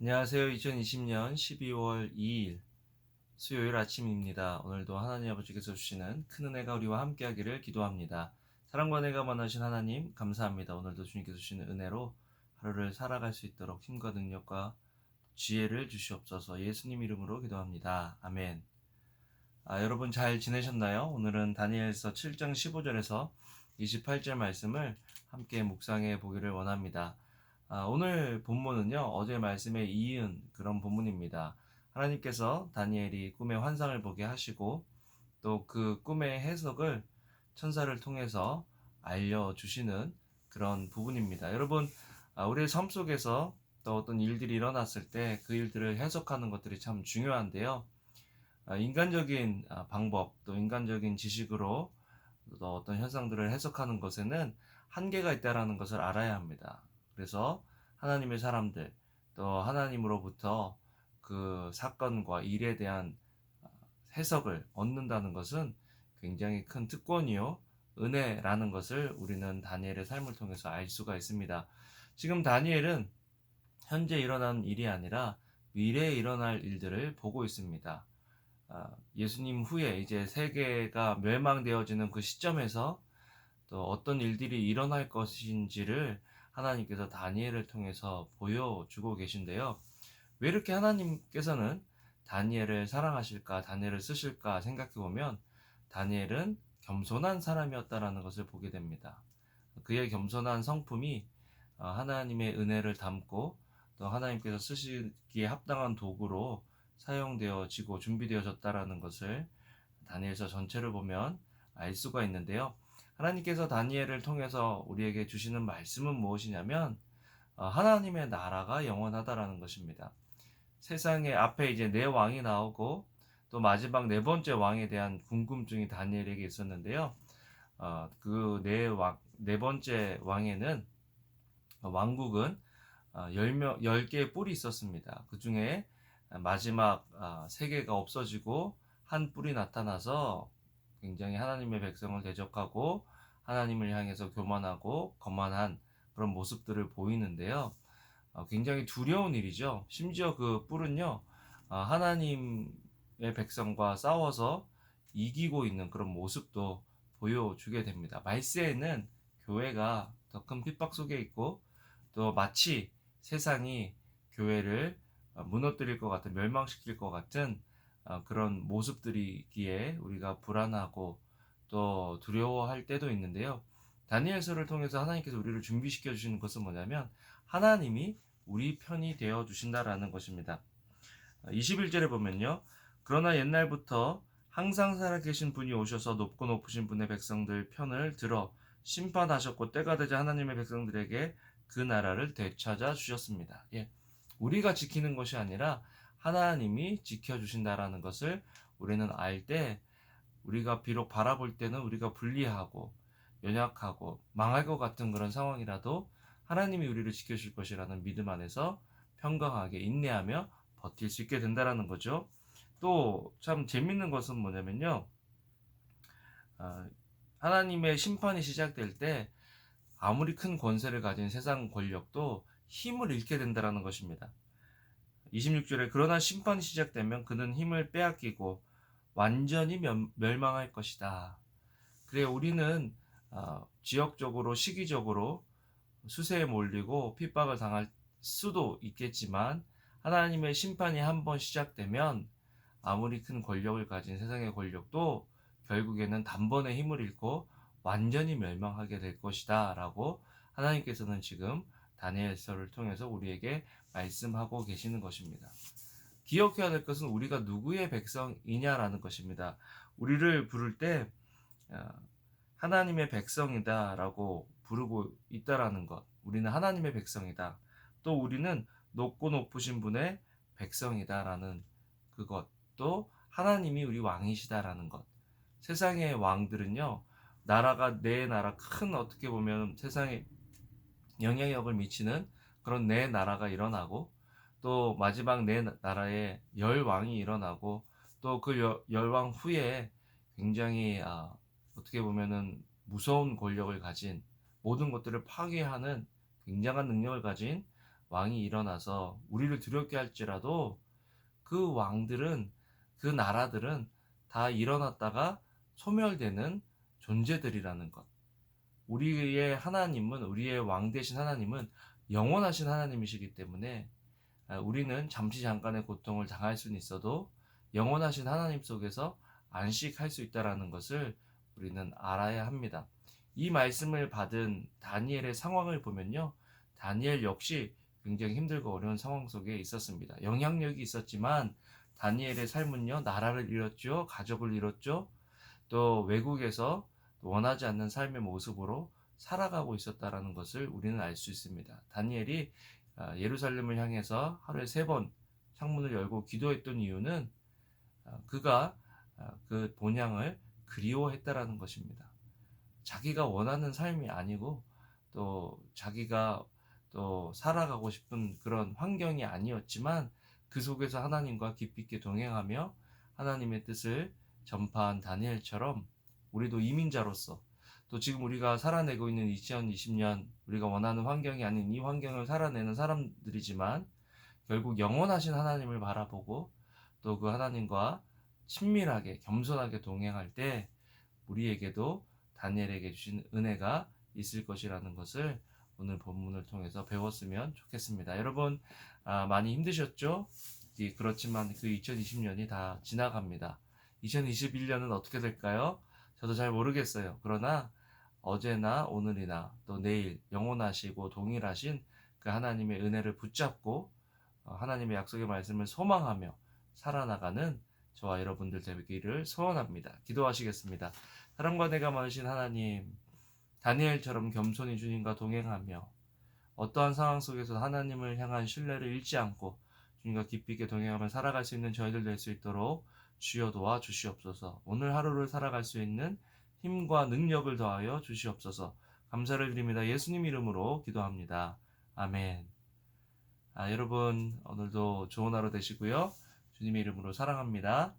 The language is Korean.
안녕하세요. 2020년 12월 2일 수요일 아침입니다. 오늘도 하나님 아버지께서 주시는 큰 은혜가 우리와 함께하기를 기도합니다. 사랑과 은혜가 많으신 하나님 감사합니다. 오늘도 주님께서 주시는 은혜로 하루를 살아갈 수 있도록 힘과 능력과 지혜를 주시옵소서. 예수님 이름으로 기도합니다. 아멘. 여러분 잘 지내셨나요? 오늘은 다니엘서 7장 15절에서 28절 말씀을 함께 묵상해 보기를 원합니다. 오늘 본문은요, 어제 말씀에 이은 그런 본문입니다. 하나님께서 다니엘이 꿈의 환상을 보게 하시고 또 그 꿈의 해석을 천사를 통해서 알려주시는 그런 부분입니다. 여러분, 우리의 삶 속에서 또 어떤 일들이 일어났을 때 그 일들을 해석하는 것들이 참 중요한데요. 인간적인 방법 또 인간적인 지식으로 또 어떤 현상들을 해석하는 것에는 한계가 있다는 것을 알아야 합니다. 그래서 하나님의 사람들 또 하나님으로부터 그 사건과 일에 대한 해석을 얻는다는 것은 굉장히 큰 특권이요 은혜라는 것을 우리는 다니엘의 삶을 통해서 알 수가 있습니다. 지금 다니엘은 현재 일어난 일이 아니라 미래에 일어날 일들을 보고 있습니다. 예수님 후에 이제 세계가 멸망되어지는 그 시점에서 또 어떤 일들이 일어날 것인지를 하나님께서 다니엘을 통해서 보여주고 계신데요. 왜 이렇게 하나님께서는 다니엘을 사랑하실까, 다니엘을 쓰실까 생각해 보면 다니엘은 겸손한 사람이었다라는 것을 보게 됩니다. 그의 겸손한 성품이 하나님의 은혜를 담고 또 하나님께서 쓰시기에 합당한 도구로 사용되어지고 준비되어졌다라는 것을 다니엘서 전체를 보면 알 수가 있는데요. 하나님께서 다니엘을 통해서 우리에게 주시는 말씀은 무엇이냐면 하나님의 나라가 영원하다라는 것입니다. 세상에 앞에 이제 네 왕이 나오고 또 마지막 네 번째 왕에 대한 궁금증이 다니엘에게 있었는데요. 네 번째 왕에는 왕국은 10개의 뿔이 있었습니다. 그 중에 마지막 3개가 없어지고 한 뿔이 나타나서 굉장히 하나님의 백성을 대적하고 하나님을 향해서 교만하고 거만한 그런 모습들을 보이는데요. 굉장히 두려운 일이죠. 심지어 그 뿔은요, 하나님의 백성과 싸워서 이기고 있는 그런 모습도 보여주게 됩니다. 말세에는 교회가 더 큰 핍박 속에 있고 또 마치 세상이 교회를 무너뜨릴 것 같은 멸망시킬 것 같은 그런 모습들이기에 우리가 불안하고 또 두려워할 때도 있는데요. 다니엘서를 통해서 하나님께서 우리를 준비시켜 주시는 것은 뭐냐면 하나님이 우리 편이 되어 주신다라는 것입니다. 21절에 보면요. 그러나 옛날부터 항상 살아계신 분이 오셔서 높고 높으신 분의 백성들 편을 들어 심판하셨고 때가 되자 하나님의 백성들에게 그 나라를 되찾아 주셨습니다. 예. 우리가 지키는 것이 아니라 하나님이 지켜주신다라는 것을 우리는 알 때 우리가 비록 바라볼 때는 우리가 불리하고 연약하고 망할 것 같은 그런 상황이라도 하나님이 우리를 지켜줄 것이라는 믿음 안에서 평강하게 인내하며 버틸 수 있게 된다라는 거죠. 또 참 재밌는 것은 뭐냐면요. 하나님의 심판이 시작될 때 아무리 큰 권세를 가진 세상 권력도 힘을 잃게 된다라는 것입니다. 26절에 그러나 심판이 시작되면 그는 힘을 빼앗기고 완전히 멸망할 것이다. 그래 우리는 지역적으로 시기적으로 수세에 몰리고 핍박을 당할 수도 있겠지만 하나님의 심판이 한번 시작되면 아무리 큰 권력을 가진 세상의 권력도 결국에는 단번에 힘을 잃고 완전히 멸망하게 될 것이다 라고 하나님께서는 지금 다니엘서를 통해서 우리에게 말씀하고 계시는 것입니다. 기억해야 될 것은 우리가 누구의 백성이냐라는 것입니다. 우리를 부를 때 하나님의 백성이다라고 부르고 있다라는 것. 우리는 하나님의 백성이다. 또 우리는 높고 높으신 분의 백성이다라는 그것. 또 하나님이 우리 왕이시다라는 것. 세상의 왕들은요. 나라가 내 나라 큰 어떻게 보면 세상에 영향력을 미치는 그런 내 나라가 일어나고 또 마지막 내 나라에 열왕이 일어나고 또 그 열왕 후에 굉장히 어떻게 보면은 무서운 권력을 가진 모든 것들을 파괴하는 굉장한 능력을 가진 왕이 일어나서 우리를 두렵게 할지라도 그 왕들은, 그 나라들은 다 일어났다가 소멸되는 존재들이라는 것. 우리의 하나님은, 우리의 왕 되신 하나님은 영원하신 하나님이시기 때문에 우리는 잠시 잠깐의 고통을 당할 수는 있어도 영원하신 하나님 속에서 안식할 수 있다는 것을 우리는 알아야 합니다. 이 말씀을 받은 다니엘의 상황을 보면요, 다니엘 역시 굉장히 힘들고 어려운 상황 속에 있었습니다. 영향력이 있었지만 다니엘의 삶은요, 나라를 잃었죠, 가족을 잃었죠, 또 외국에서 원하지 않는 삶의 모습으로 살아가고 있었다는 것을 우리는 알 수 있습니다. 다니엘이 예루살렘을 향해서 하루에 3번 창문을 열고 기도했던 이유는 그가 그 본향을 그리워했다라는 것입니다. 자기가 원하는 삶이 아니고 또 자기가 또 살아가고 싶은 그런 환경이 아니었지만 그 속에서 하나님과 깊이 있게 동행하며 하나님의 뜻을 전파한 다니엘처럼 우리도 이민자로서 또 지금 우리가 살아내고 있는 2020년 우리가 원하는 환경이 아닌 이 환경을 살아내는 사람들이지만 결국 영원하신 하나님을 바라보고 또 그 하나님과 친밀하게 겸손하게 동행할 때 우리에게도 다니엘에게 주신 은혜가 있을 것이라는 것을 오늘 본문을 통해서 배웠으면 좋겠습니다. 여러분 많이 힘드셨죠? 그렇지만 그 2020년이 다 지나갑니다. 2021년은 어떻게 될까요? 저도 잘 모르겠어요. 그러나 어제나 오늘이나 또 내일 영원하시고 동일하신 그 하나님의 은혜를 붙잡고 하나님의 약속의 말씀을 소망하며 살아나가는 저와 여러분들 되기를 소원합니다. 기도하시겠습니다. 사랑과 내가 많으신 하나님, 다니엘처럼 겸손히 주님과 동행하며 어떠한 상황 속에서 하나님을 향한 신뢰를 잃지 않고 주님과 깊이 있게 동행하며 살아갈 수 있는 저희들 될 수 있도록 주여 도와 주시옵소서. 오늘 하루를 살아갈 수 있는 힘과 능력을 더하여 주시옵소서. 감사를 드립니다. 예수님 이름으로 기도합니다. 아멘. 여러분 오늘도 좋은 하루 되시고요. 주님의 이름으로 사랑합니다.